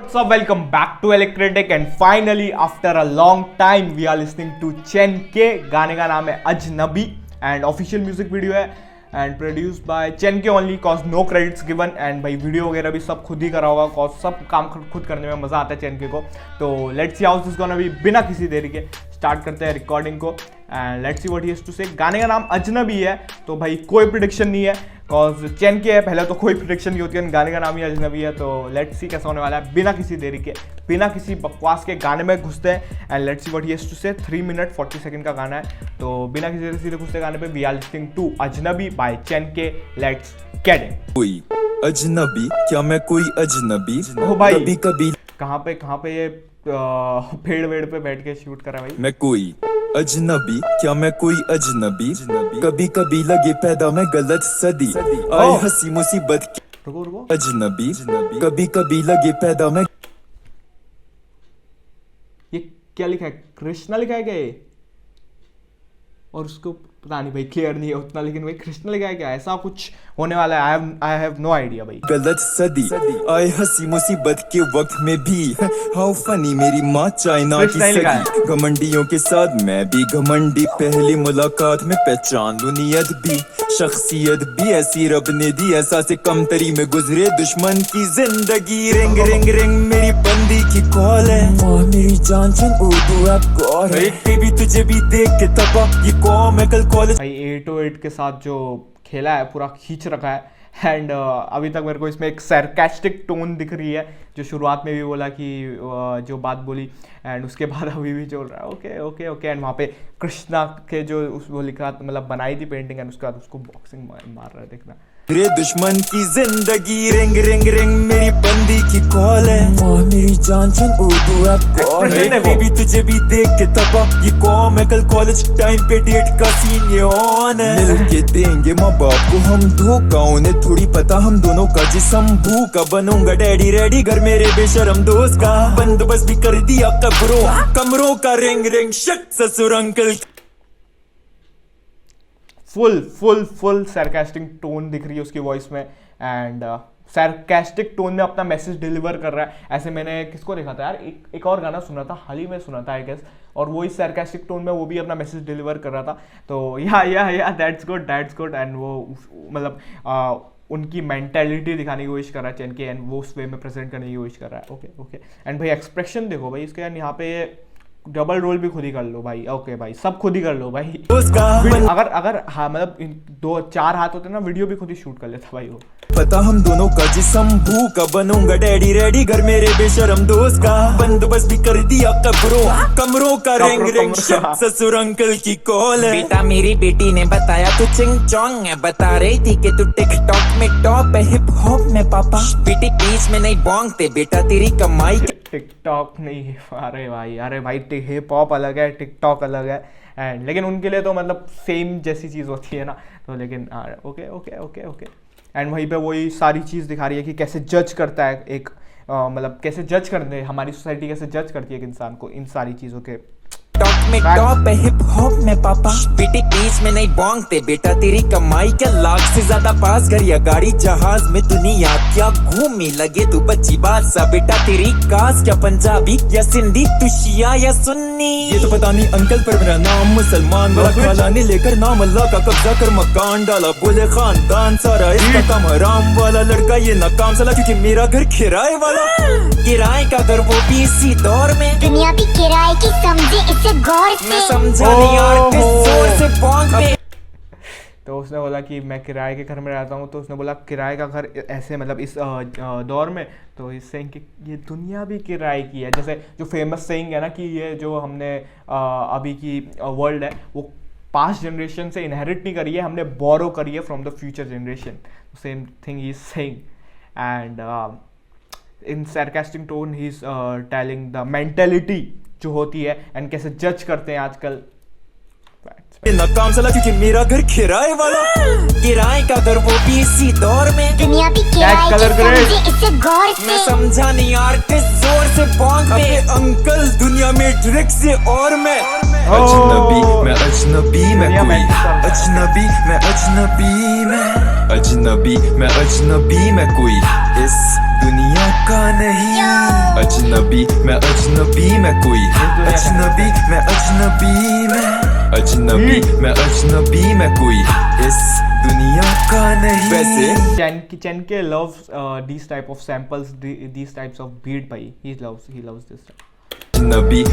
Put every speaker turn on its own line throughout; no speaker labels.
what's up? Welcome back to Electric and finally after a long time we are listening to Chen K. गाने का नाम है अजनबी and official music video है and produced by Chen K only cause no credits given. And भाई video वगैरह भी सब खुद ही करा होगा कॉज सब काम खुद करने में मजा आता है चेन के को। तो let's see how this gonna be. बिना किसी देरी के स्टार्ट करते हैं रिकॉर्डिंग को and let's see what he has to say. गाने का नाम अजनबी है तो भाई कोई प्रेडिक्शन नहीं है कॉज चेन के है, पहले तो कोई प्रेडिक्शन नहीं होती है, गाने का नाम ही अजनबी है। तो लेट्स सी कैसा होने वाला है। बिना किसी देरी के बिना किसी बकवास के गाने में घुसते हैं and let's see what he has to say. 3 minute 40 second का गाना है तो बिना किसी देरी सीधे घुसते गाने पे। वी आर लिस्टिंग टू अजनबी बाय चेन के। Let's get it.
कोई अजनबी क्या मैं कोई अजनबी
ओ भाई
कभी कभी
कहाँ पे ये पेड़ वेड़ पे बैठ के शूट करा भाई।
मैं कोई अजनबी क्या मैं कोई अजनबी कभी कभी लगे पैदा मैं गलत सदी आए हंसी मुसीबत
रुको
अजनबी कभी कभी लगे पैदा मैं।
ये क्या लिखा है? कृष्णा लिखा है क्या ये? और उसको पता नहीं भाई, क्लियर नहीं है उतना, लेकिन भाई कृष्णा लिखा है क्या? ऐसा कुछ होने वाला है। आई हैव नो आइडिया भाई।
गलत सदी आए हंसी मुसीबत के वक्त में भी हाउ फनी मेरी माँ चाइना की सदी घमंडियों के साथ मैं भी घमंडी पहली मुलाकात में पहचान दुनियत भी शख्सियत भी ऐसी रब ने दी ऐसा से कमतरी में गुजरे दुश्मन की जिंदगी रिंग रिंग रिंग मेरी बंदी की कॉल है मेरी जान चन उर्दू ऐप कॉल है बेबी तुझे भी देख के तबा ये कौम है कल कॉलेज।
भाई 808 के साथ जो खेला है पूरा खींच रखा है एंड अभी तक मेरे को इसमें एक सरकास्टिक टोन दिख रही है जो शुरुआत में भी बोला कि जो बात बोली एंड उसके बाद अभी भी चल रहा है ओके ओके ओके। एंड वहाँ पे कृष्णा के जो वो लिखा मतलब बनाई थी पेंटिंग एंड उसके बाद उसको बॉक्सिंग मार रहा है देखना।
मेरे दुश्मन की जिंदगी रिंग रिंग रिंग मेरी बंदी की कॉल है मेरी जान चन उर्दू ऐप कॉल है बेबी तुझे भी देख के तबा ये कौम है कल कॉलेज टाइम पे डेट का सीन ये ऑन है मिल के देंगे माँ बाप को हम धोखा उन्हें थोड़ी पता हम दोनों का जिसम भूखा बनूंगा डैडी रेडी घर मेरे बेशरम दोस्त का बंदोबस्त भी कर दिया कमरों का रिंग रिंग शक ससुर अंकल।
फुल सरकास्टिक टोन दिख रही है उसकी वॉइस में एंड सरकास्टिक टोन में अपना मैसेज डिलीवर कर रहा है। ऐसे मैंने किसको देखा था यार, एक और गाना सुना था हाल ही में सुना था आई गेस, और वही सरकास्टिक टोन में वो भी अपना मैसेज डिलीवर कर रहा था। तो या दैट्स गुड एंड वो मतलब उनकी मेंटेलिटी दिखाने की कोशिश कर रहा है चेन के एंड वो उस वे में प्रेजेंट करने की कोशिश कर रहा है ओके। एंड भाई एक्सप्रेशन देखो भाई इसके, यहाँ पे डबल रोल भी खुद ही कर लो भाई ओके भाई सब खुद ही कर लो भाई। अगर हाँ मतलब 2-4 हाथ होते ना वीडियो भी खुद ही शूट कर लेता भाई वो।
पता हम दोनों का जिसम भूखा बनूंगा डैडी रेडी घर मेरे बेशरम दोस्त का बंदोबस्त भी कर दिया कमरों का रिंग रिंग ससुर अंकल की कॉल है।
बेटा मेरी बेटी ने बताया तू चिंग चोंग है बता रही थी कि तू टिकटॉक में टॉप है हिप हॉप में पापा बेटी बीच में नहीं बोंगते बेटा तेरी कमाई
टिकटॉक नहीं। अरे भाई हिप हॉप अलग है टिकटॉक अलग है एंड लेकिन उनके लिए तो मतलब सेम जैसी चीज़ होती है ना। तो लेकिन ओके एंड वहीं पे वही सारी चीज़ दिखा रही है कि कैसे जज करता है एक मतलब कैसे जज करते हैं हमारी सोसाइटी कैसे जज करती है एक इंसान को इन सारी चीज़ों के।
टॉप में टॉप है हिप हॉप में पापा बेटी बीच में नहीं बोंगते बेटा तेरी कमाई क्या लाख से ज्यादा पास घर या गाड़ी जहाज में दुनिया क्या घूमी लगे तू बच्ची बात सा बेटा तेरी कास्ट क्या पंजाबी या सिंधी तू शिया या सुन्नी
ये तो पता नहीं अंकल पर मेरा नाम मुसलमान वाला खाला ने लेकर नाम अल्लाह का कब्जा कर मकान डाला बोले खानदान सारा इसका काम हराम वाला लड़का ये नाकाम साला क्योंकि मेरा घर किराए वाला
किराए का घर वो भी इसी दौर में
दुनिया भी किराए की समझे इसे गौर से
मैं समझा नहीं यार किस जोर से बोंग पे।
तो उसने बोला कि मैं किराए के घर में रहता हूँ तो उसने बोला किराए का घर ऐसे मतलब इस दौर में। तो इस सेइंग कि ये दुनिया भी किराए की है, जैसे जो फेमस सेइंग है ना कि ये जो हमने अभी की वर्ल्ड है वो पास्ट जनरेशन से इनहेरिट नहीं करी है, हमने बोरो करी है from the future generation. Same thing he is saying and in sarcastic tone he is telling the mentality जो होती है एंड कैसे जज करते हैं आजकल
नाकाम साला क्योंकि मेरा घर किराए वाला
किराए का घर वो भी इसी दौर में
दुनिया भी किराए की समझे इसे गौर से
मैं समझा नहीं यार किस जोर से बोंग पे
अंकल दुनिया में ड्रग्स से और मैं अजनबी मैं कोई अजनबी मैं अजनबी मैं कोई इस दुनिया का नहीं। अजनबी मैं कोई अजनबी मैं कोई इस दुनिया का नहीं। वैसे
चैन के loves these type of samples, these types of beat भाई, he loves this type.
अजनबी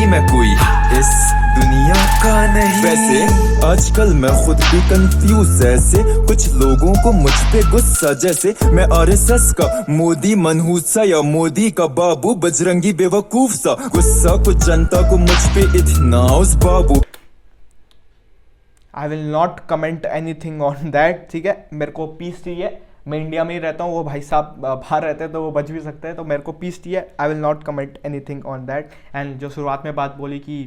मैं कोई इस दुनिया का नहीं। वैसे आजकल मैं खुद भी कंफ्यूज ऐसे, कुछ लोगों को मुझ पे गुस्सा जैसे मैं आरएसएस का मोदी मनहूस सा या मोदी का बाबू बजरंगी बेवकूफ सा। गुस्सा कुछ जनता को मुझ पे इतना उस बाबू।
I will not comment anything on that, ठीक है। मेरे को पीस चाहिए, मैं इंडिया में ही रहता हूँ, वो भाई साहब बाहर रहते हैं तो वो बच भी सकते हैं, तो मेरे को पीस चाहिए। आई will not comment anything on that. And जो शुरुआत में बात बोली कि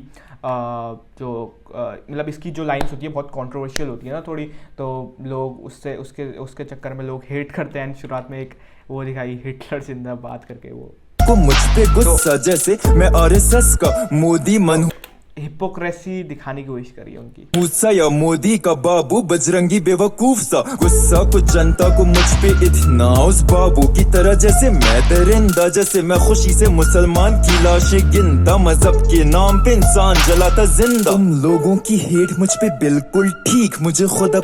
मतलब इसकी जो लाइन्स होती है बहुत कंट्रोवर्शियल होती है ना थोड़ी, तो लोग उसके चक्कर में लोग हेट करते हैं। शुरुआत में एक वो दिखाई हिटलर जिंदाबाद करके, वो
को मुझ पे गुस्सा जैसे मैं आरएसएस का मोदी मनहूस
हिपोक्रेसी दिखाने की कोशिश करी है उनकी।
मूसा या मोदी का बाबू बजरंगी बेवकूफ सा। गुस्सा कुछ जनता को मुझ पे इतना उस बाबू की तरह जैसे मैं दरिंदा, जैसे मैं खुशी से मुसलमान की लाशें गिनता, मजहब के नाम पे इंसान जलाता जिंदा। तुम लोगों की हेट मुझ पे बिल्कुल ठीक, मुझे खुद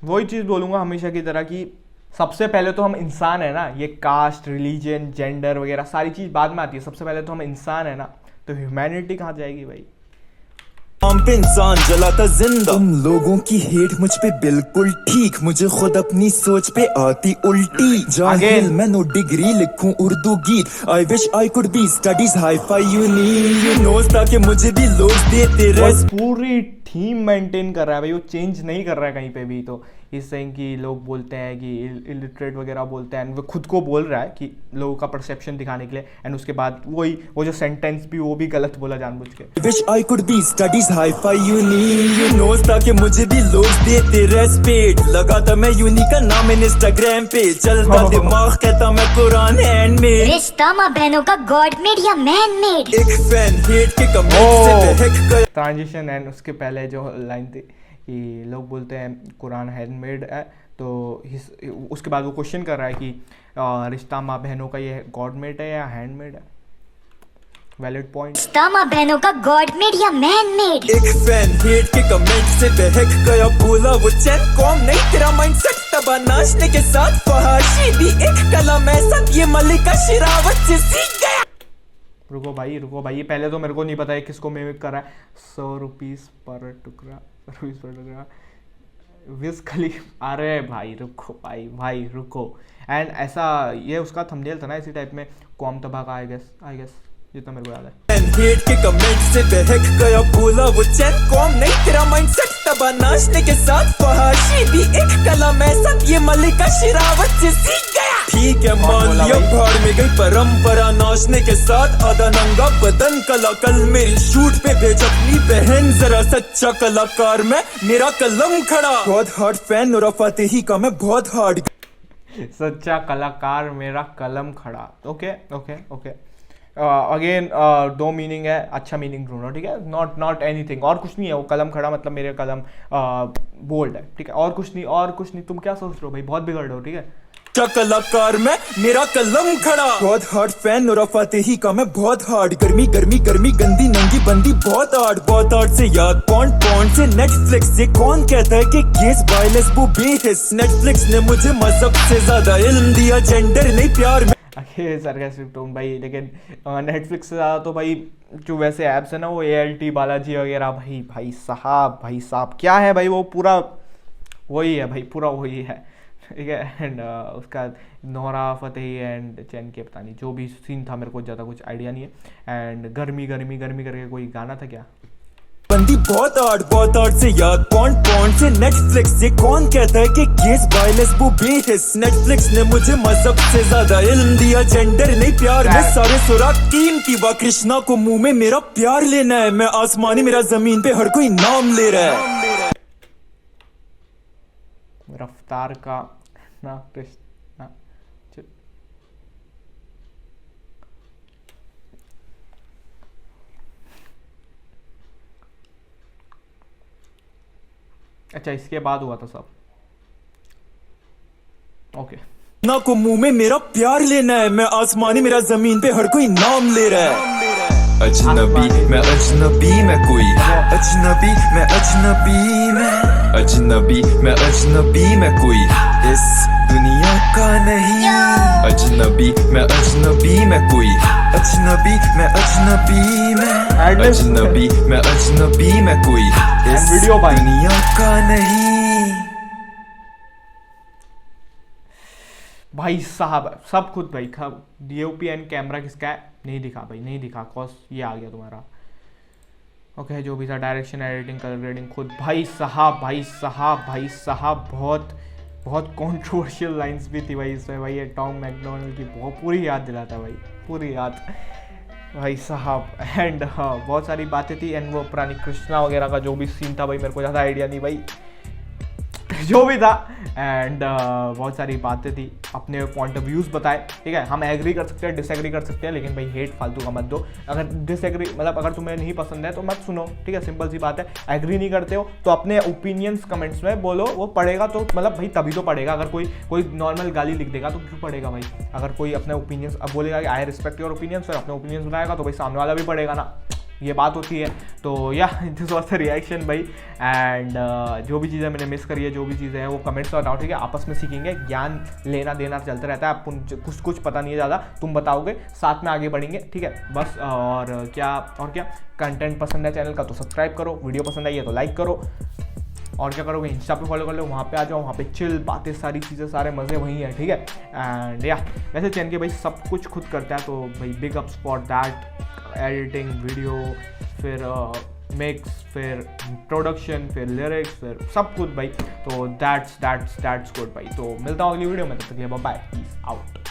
वही चीज़ बोलूँगा हमेशा की तरह कि सबसे पहले तो हम इंसान है ना। ये कास्ट, रिलीजन, जेंडर वगैरह सारी चीज़ बाद में आती है, सबसे पहले तो हम इंसान है ना, तो ह्यूमैनिटी कहाँ जाएगी भाई।
नाम पे इंसान जलाता जिंदा। तुम लोगों की हेट मुझ पे बिल्कुल ठीक, मुझे खुद अपनी सोच पे आती उल्टी। जाहिल मैं नो डिग्री लिखूं उर्दू गीत। I wish I could be studies hi fi universe, ताकि मुझे भी लोग देते रहे।
पूरी थीम मेंटेन कर रहा है भाई, वो चेंज नहीं कर रहा है कहीं पे भी। तो इस तरह की लोग बोलते हैं कि इलिटरेट वगैरह बोलते हैं, वो खुद को बोल रहा है कि लोगों का परसेप्शन दिखाने के लिए। एंड उसके बाद वो जो सेंटेंस भी वो भी गलत बोला जानबूझ के।
Wish I could be studies hi fi universe, ताकि मुझे भी लोग देते रेस्पेक्ट। लगाता मैं यूनी का नाम इंस्टाग्राम पे, चलता दिमाग कहता मैं कुरान हैंडमेड।
रिश्ता माँ बहनों का गॉड मेड या मैन मेड।
एक फैन हेट के कमेंट से बहक कर
ट्रांजिशन। एंड उसके पहले जो लाइन थी कि लोग बोलते हैं कुरान हैंडमेड है, तो उसके बाद वो क्वेश्चन कर रहा है कि रिश्ता माँ बहनों का ये गॉड मेड है या हैंडमेड है। Valid point.
रिश्ता माँ बहनों का गॉड मेड या मैन मेड।
एक फैन हेट के कमेंट से बहक गया, बोला वो चैन कॉम नहीं तेरा माइंडसेट तबा, नाचने के साथ फहाशी भी एक कलम है, सब ये मलिका शेरावत से सीख गया।
रुको भाई, ये पहले तो मेरे को नहीं पता है किसको मिमिक कर रहा है। 100 रुपीज़ पर टुकड़ा, विज खली। अरे भाई रुको, भाई रुको। एंड ऐसा ये उसका थंबनेल था ना इसी टाइप में, कौम तबाह का आई गेस जितना मेरे को याद है।
हेट के कमेंट से बहक गया, बोला वो चैन कॉम नहीं तेरा माइंडसेट तबा, नाचने के साथ फहाशी भी एक कलम है, सब ये मलिका शेरावत से सीख गया। ठीक है मान लिया, भाड़ में गई परंपरा, नाचने के साथ आधा नंगा बदन कला। कल मेरी शूट पे भेज अपनी बहन जरा, सच्चा कलाकार मैं मेरा कलम खड़ा। बहुत हार्ड फैन और फतेही का मैं बहुत हार्ड।
सच्चा कलाकार मेरा कलम खड़ा। ओके। अगेन दो मीनिंग है, अच्छा मीनिंग ढूंढो, ठीक है। नॉट एनीथिंग, और कुछ नहीं है। वो कलम खड़ा मतलब मेरे कलम बोल्ड है, ठीक है। और कुछ नहीं। तुम क्या सोच रहे हो भाई, बहुत बिगड़ रहे हो, ठीक है।
कलाकार में मेरा कलम खड़ा। बहुत हार्ड फैन और फतेही का मैं बहुत हार्ड। गर्मी गंदी नंगी बंदी बहुत हार्ड से याद पॉन्ड से नेटफ्लिक्स से कौन कहता है कि केस वायलेंस वो बेहिस। नेटफ्लिक्स ने मुझे मजहब से ज्यादा इल्म दिया, जेंडर नहीं प्यार में।
सरकास्टिक टोन भाई, लेकिन नेटफ्लिक्स से ज़्यादा तो भाई जो वैसे ऐप्स है ना, वो ALT बालाजी वगैरह, भाई साहब क्या है भाई, वो पूरा वही है भाई, पूरा वही है, ठीक है। एंड उसका नोरा फतेही एंड चैन के पता नहीं जो भी सीन था, मेरे को ज़्यादा कुछ आइडिया नहीं है। एंड गर्मी करके कोई गाना था क्या,
बंदी बहुत हार्ड से याद पॉन्ड से नेटफ्लिक्स से कौन कहता है कि केस वायलेंस वो बेहिस। नेटफ्लिक्स ने मुझे मजहब से ज्यादा इल्म दिया, जेंडर नहीं प्यार में सारे सुराग कीमती। वा कृष्णा को मुंह में मेरा प्यार लेना है, मैं आसमानी मेरा जमीन पे हर कोई नाम ले रहा है।
रफ्तार का ना कृष्णा अच्छा, इसके बाद हुआ था सब। ओके
ना को मुंह में मेरा प्यार लेना है, मैं आसमानी मेरा जमीन पे हर कोई नाम ले रहा है। अजनबी मैं अजनबी मैं कोई अजनबी मैं अजनबी मैं अजनबी मैं अजनबी मैं कोई इस दुनिया का नहीं। अजनबी मैं अजनबी मैं कोई अजनबी मैं अजनबी मैं अजनबी मैं अजनबी मैं कोई इस
वीडियो भाई।
दुनिया का नहीं।
भाई साहब सब खुद भाई DOP एंड कैमरा किसका है नहीं दिखा भाई, नहीं दिखा कॉस ये आ गया तुम्हारा। ओके जो भी था डायरेक्शन एडिटिंग कलर ग्रेडिंग खुद भाई साहब भाई साहब भाई साहब। बहुत बहुत कंट्रोवर्शियल लाइंस भी थी भाई इसमें भाई, ये टॉम मैकडोनल्ड की बहुत पूरी याद दिलाता भाई, पूरी याद भाई साहब। एंड हाँ बहुत सारी बातें थी एंड वो पुरानी कृष्णा वगैरह का जो भी सीन था भाई मेरे को ज़्यादा आइडिया नहीं भाई जो भी था। एंड बहुत सारी बातें थी, अपने पॉइंट ऑफ व्यूज़ बताए, ठीक है। हम एग्री कर सकते हैं डिसएग्री कर सकते हैं, लेकिन भाई हेट फालतू का मत दो। अगर डिसएग्री मतलब अगर तुम्हें नहीं पसंद है तो मत सुनो, ठीक है, सिंपल सी बात है। एग्री नहीं करते हो तो अपने ओपिनियंस कमेंट्स में बोलो, वो पढ़ेगा तो मतलब भाई तभी तो पढ़ेगा। अगर कोई नॉर्मल गाली लिख देगा तो क्यों पढ़ेगा भाई। अगर कोई अपने ओपिनियंस अब बोलेगा कि आई रिस्पेक्ट योर ओपिनियंस, फिर अपने ओपिनियंस बनाएगा तो भाई सामने वाला भी पढ़ेगा ना, ये बात होती है। तो या दिस वॉज द रिएक्शन भाई। एंड जो भी चीज़ें मैंने मिस करी है, जो भी चीज़ें हैं वो कमेंट्स में बताओ, ठीक है। आपस में सीखेंगे, ज्ञान लेना देना चलता रहता है। आपको कुछ पता नहीं है ज़्यादा, तुम बताओगे, साथ में आगे बढ़ेंगे, ठीक है बस। और क्या कंटेंट पसंद है चैनल का तो सब्सक्राइब करो, वीडियो पसंद आई है तो लाइक करो। और क्या करोगे, इंस्टा पे फॉलो कर लो, वहाँ पे आ जाओ, वहाँ पे चिल बातें सारी चीज़ें सारे मज़े वहीं है, ठीक है। एंड या वैसे चैन के भाई सब कुछ खुद करता है, तो भाई big ups for that. Editing video, फिर मिक्स, फिर प्रोडक्शन, फिर लिरिक्स, फिर सब कुछ भाई। तो दैट्स गुड भाई। तो मिलता हूँ अगली वीडियो में, तब तक के लिए बाय, पीस आउट।